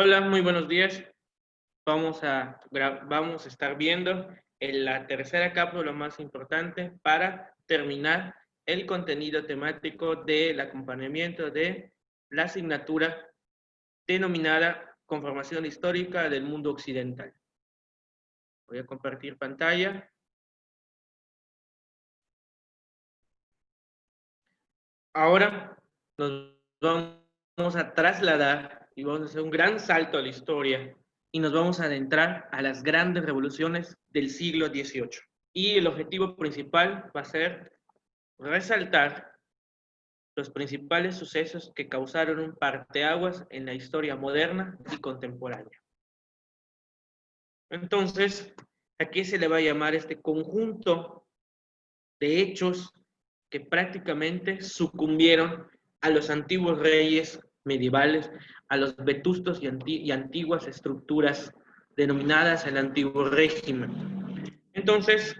Hola, muy buenos días. Vamos a estar viendo en la tercera cápsula más importante para terminar el contenido temático del acompañamiento de la asignatura denominada Conformación Histórica del Mundo Occidental. Voy a compartir pantalla. Ahora nos vamos a trasladar y vamos a hacer un gran salto a la historia y nos vamos a adentrar a las grandes revoluciones del siglo XVIII. Y el objetivo principal va a ser resaltar los principales sucesos que causaron un parteaguas en la historia moderna y contemporánea. Entonces, ¿a qué se le va a llamar este conjunto de hechos que prácticamente sucumbieron a los antiguos reyes medievales, a los vetustos y antiguas estructuras denominadas el antiguo régimen? Entonces,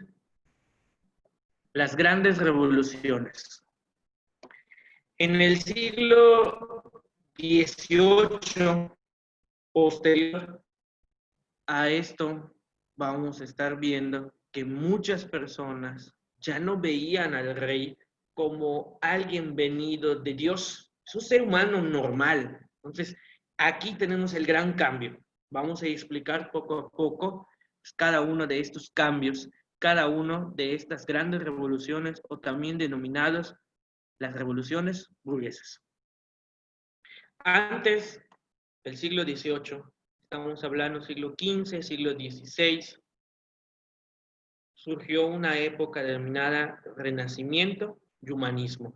las grandes revoluciones. En el siglo XVIII, posterior a esto, vamos a estar viendo que muchas personas ya no veían al rey como alguien venido de Dios, es un ser humano normal. Entonces, aquí tenemos el gran cambio. Vamos a explicar poco a poco cada uno de estos cambios, cada uno de estas grandes revoluciones o también denominadas las revoluciones burguesas. Antes del siglo XVIII, estamos hablando siglo XV, siglo XVI, surgió una época denominada Renacimiento y Humanismo,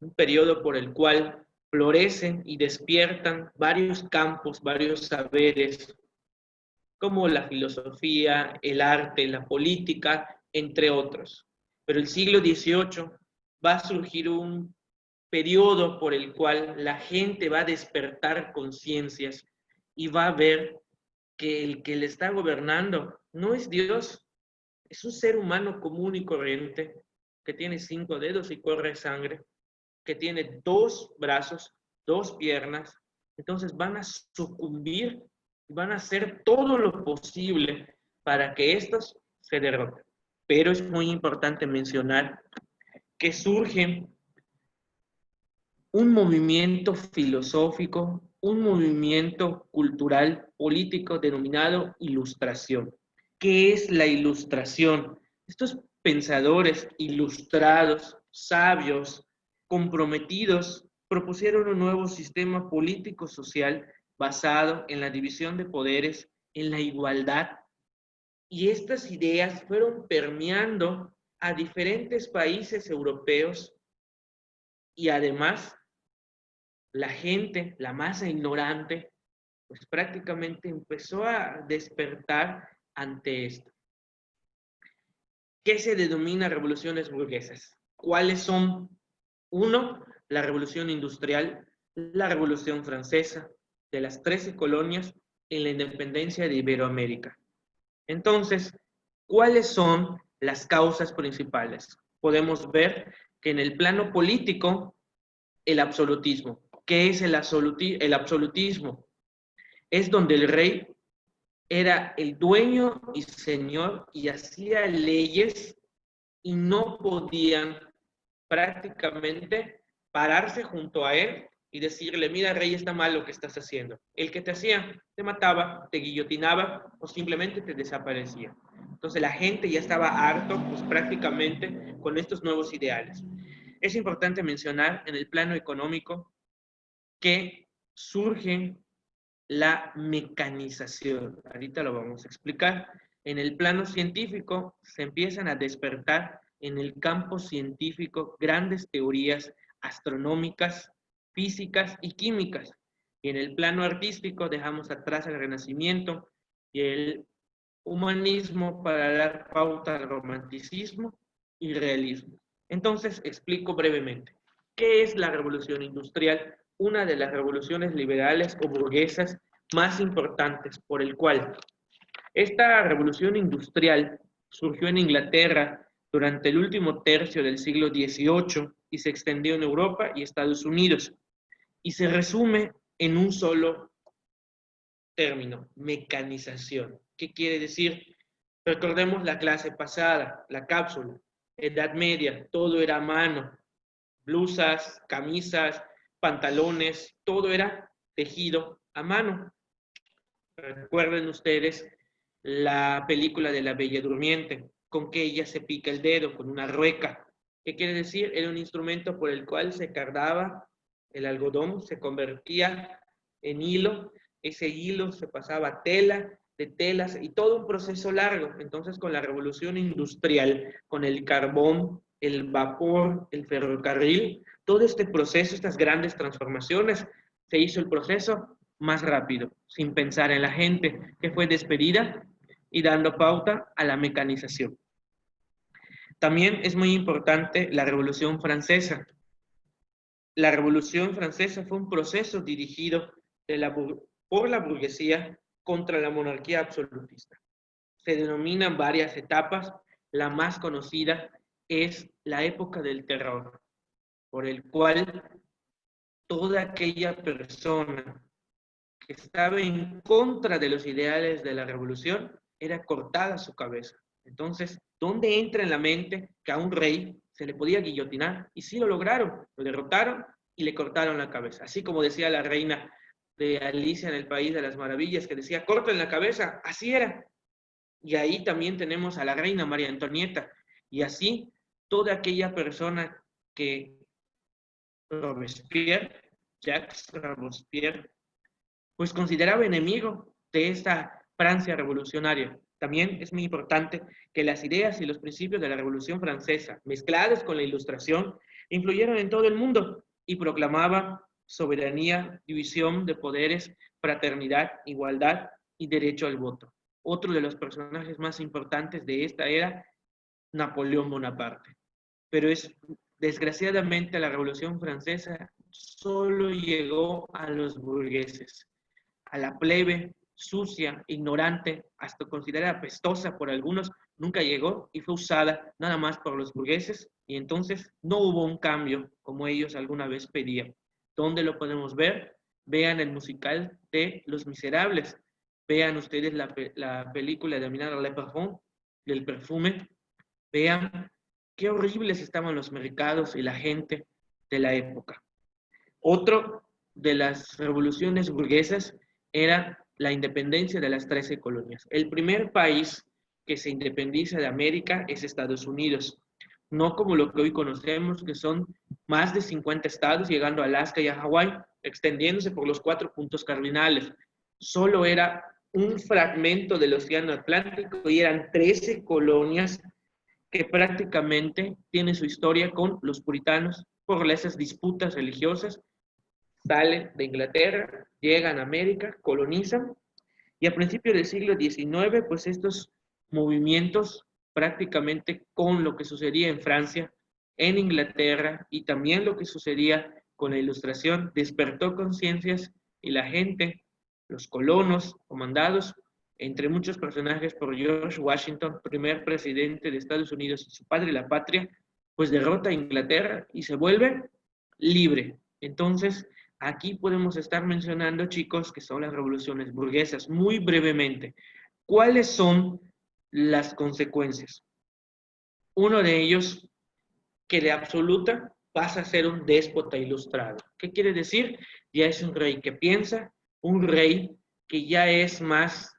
un periodo por el cual florecen y despiertan varios campos, varios saberes, como la filosofía, el arte, la política, entre otros. Pero el siglo XVIII va a surgir un periodo por el cual la gente va a despertar conciencias y va a ver que el que le está gobernando no es Dios, es un ser humano común y corriente que tiene 5 dedos y corre sangre, que tiene 2 brazos, 2 piernas. Entonces van a sucumbir, van a hacer todo lo posible para que estos se derroten. Pero es muy importante mencionar que surge un movimiento filosófico, un movimiento cultural, político denominado Ilustración. ¿Qué es la Ilustración? Estos pensadores ilustrados, sabios, comprometidos, propusieron un nuevo sistema político-social basado en la división de poderes, en la igualdad, y estas ideas fueron permeando a diferentes países europeos y además la gente, la masa ignorante, pues prácticamente empezó a despertar ante esto. ¿Qué se denomina revoluciones burguesas? ¿Cuáles son? Uno, la revolución industrial, la revolución francesa, de las 13 colonias en la independencia de Iberoamérica. Entonces, ¿cuáles son las causas principales? Podemos ver que en el plano político, el absolutismo. ¿Qué es el absolutismo? Es donde el rey era el dueño y señor y hacía leyes y no podían prácticamente pararse junto a él y decirle, mira, rey, está mal lo que estás haciendo. El que te hacía, te mataba, te guillotinaba o simplemente te desaparecía. Entonces la gente ya estaba harto, pues prácticamente con estos nuevos ideales. Es importante mencionar en el plano económico que surge la mecanización. Ahorita lo vamos a explicar. En el plano científico se empiezan a despertar en el campo científico grandes teorías astronómicas, físicas y químicas. Y en el plano artístico dejamos atrás el Renacimiento y el humanismo para dar pauta al romanticismo y realismo. Entonces, explico brevemente. ¿Qué es la revolución industrial? Una de las revoluciones liberales o burguesas más importantes, por el cual esta revolución industrial surgió en Inglaterra durante el último tercio del siglo XVIII y se extendió en Europa y Estados Unidos. Y se resume en un solo término, mecanización. ¿Qué quiere decir? Recordemos la clase pasada, la cápsula, Edad Media, todo era a mano, blusas, camisas, pantalones, todo era tejido a mano. Recuerden ustedes la película de La Bella Durmiente, con que ella se pica el dedo con una rueca. ¿Qué quiere decir? Era un instrumento por el cual se cardaba el algodón, se convertía en hilo, ese hilo se pasaba a tela, de telas y todo un proceso largo. Entonces, con la revolución industrial, con el carbón, el vapor, el ferrocarril, todo este proceso, estas grandes transformaciones, se hizo el proceso más rápido, sin pensar en la gente que fue despedida y dando pauta a la mecanización. También es muy importante la Revolución Francesa. La Revolución Francesa fue un proceso dirigido por la burguesía contra la monarquía absolutista. Se denominan varias etapas. La más conocida es la época del terror, por el cual toda aquella persona que estaba en contra de los ideales de la revolución era cortada su cabeza. Entonces, ¿dónde entra en la mente que a un rey se le podía guillotinar? Y sí lo lograron, lo derrotaron y le cortaron la cabeza. Así como decía la reina de Alicia en el País de las Maravillas, que decía, corten la cabeza, así era. Y ahí también tenemos a la reina María Antonieta. Y así, toda aquella persona que Robespierre, Jacques Robespierre, pues consideraba enemigo de esta Francia revolucionaria. También es muy importante que las ideas y los principios de la Revolución Francesa, mezclados con la Ilustración, influyeron en todo el mundo y proclamaba soberanía, división de poderes, fraternidad, igualdad y derecho al voto. Otro de los personajes más importantes de esta era Napoleón Bonaparte. Pero desgraciadamente la Revolución Francesa solo llegó a los burgueses, a la plebe sucia, ignorante, hasta considerada apestosa por algunos, nunca llegó y fue usada nada más por los burgueses y entonces no hubo un cambio como ellos alguna vez pedían. ¿Dónde lo podemos ver? Vean el musical de Los Miserables, vean ustedes la película de Minar Le Parfum, del perfume, vean qué horribles estaban los mercados y la gente de la época. Otro de las revoluciones burguesas era la independencia de las 13 colonias. El primer país que se independiza de América es Estados Unidos, no como lo que hoy conocemos, que son más de 50 estados, llegando a Alaska y a Hawái, extendiéndose por los 4 puntos cardinales. Solo era un fragmento del Océano Atlántico y eran 13 colonias que prácticamente tienen su historia con los puritanos por esas disputas religiosas. Salen de Inglaterra, llegan a América, colonizan, y a principios del siglo XIX, pues estos movimientos prácticamente con lo que sucedía en Francia, en Inglaterra, y también lo que sucedía con la Ilustración, despertó conciencias y la gente, los colonos, comandados, entre muchos personajes por George Washington, primer presidente de Estados Unidos y su padre la patria, pues derrota a Inglaterra y se vuelve libre. Entonces, aquí podemos estar mencionando, chicos, que son las revoluciones burguesas, muy brevemente. ¿Cuáles son las consecuencias? Uno de ellos, que de absoluta pasa a ser un déspota ilustrado. ¿Qué quiere decir? Ya es un rey que piensa, un rey que ya es más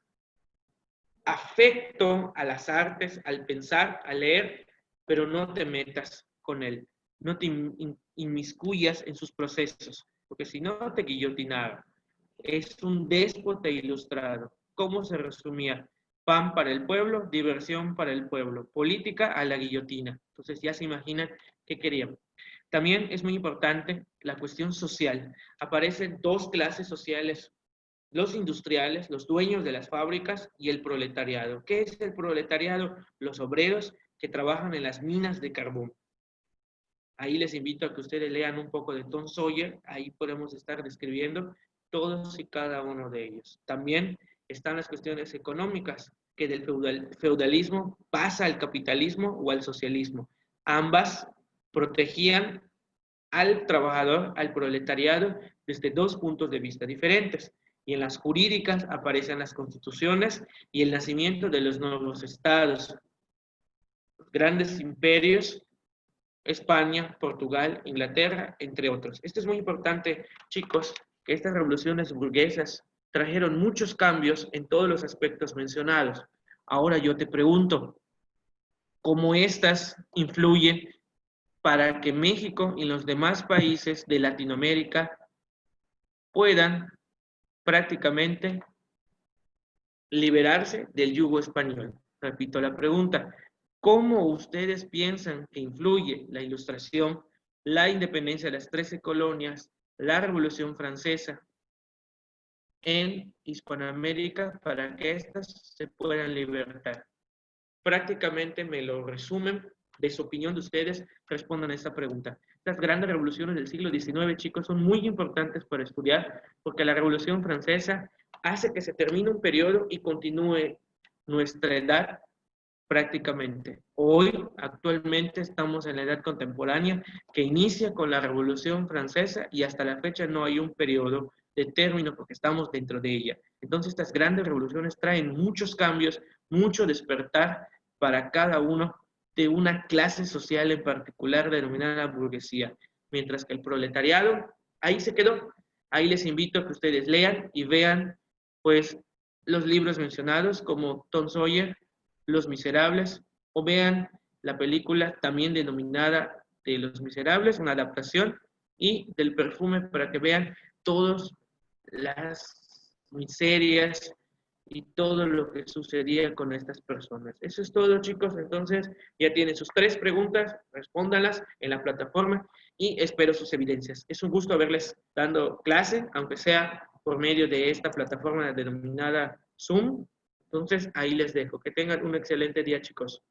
afecto a las artes, al pensar, a leer, pero no te metas con él, no te inmiscuyas en sus procesos, porque si no te guillotinaba. Es un déspota ilustrado. ¿Cómo se resumía? Pan para el pueblo, diversión para el pueblo, política a la guillotina. Entonces ya se imaginan qué querían. También es muy importante la cuestión social. Aparecen 2 clases sociales: los industriales, los dueños de las fábricas, y el proletariado. ¿Qué es el proletariado? Los obreros que trabajan en las minas de carbón. Ahí les invito a que ustedes lean un poco de Tom Sawyer, ahí podemos estar describiendo todos y cada uno de ellos. También están las cuestiones económicas, que del feudalismo pasa al capitalismo o al socialismo. Ambas protegían al trabajador, al proletariado, desde 2 puntos de vista diferentes. y en las jurídicas aparecen las constituciones y el nacimiento de los nuevos estados. Los grandes imperios, España, Portugal, Inglaterra, entre otros. Esto es muy importante, chicos, que estas revoluciones burguesas trajeron muchos cambios en todos los aspectos mencionados. Ahora yo te pregunto, ¿cómo estas influyen para que México y los demás países de Latinoamérica puedan prácticamente liberarse del yugo español? Repito la pregunta, ¿cómo ustedes piensan que influye la Ilustración, la independencia de las 13 colonias, la Revolución Francesa en Hispanoamérica para que éstas se puedan libertar? Prácticamente me lo resumen de su opinión de ustedes, respondan a esta pregunta. Las grandes revoluciones del siglo XIX, chicos, son muy importantes para estudiar porque la Revolución Francesa hace que se termine un periodo y continúe nuestra edad prácticamente. Hoy, actualmente, estamos en la edad contemporánea que inicia con la Revolución Francesa y hasta la fecha no hay un periodo de término porque estamos dentro de ella. Entonces, estas grandes revoluciones traen muchos cambios, mucho despertar para cada uno de una clase social en particular denominada burguesía, mientras que el proletariado ahí se quedó. Ahí les invito a que ustedes lean y vean, pues, los libros mencionados como Tom Sawyer, Los Miserables, o vean la película también denominada de Los Miserables, una adaptación, y del Perfume para que vean todas las miserias y todo lo que sucedía con estas personas. Eso es todo, chicos. Entonces, ya tienen sus 3 preguntas, respóndanlas en la plataforma y espero sus evidencias. Es un gusto haberles dado clase, aunque sea por medio de esta plataforma denominada Zoom. Entonces, ahí les dejo. Que tengan un excelente día, chicos.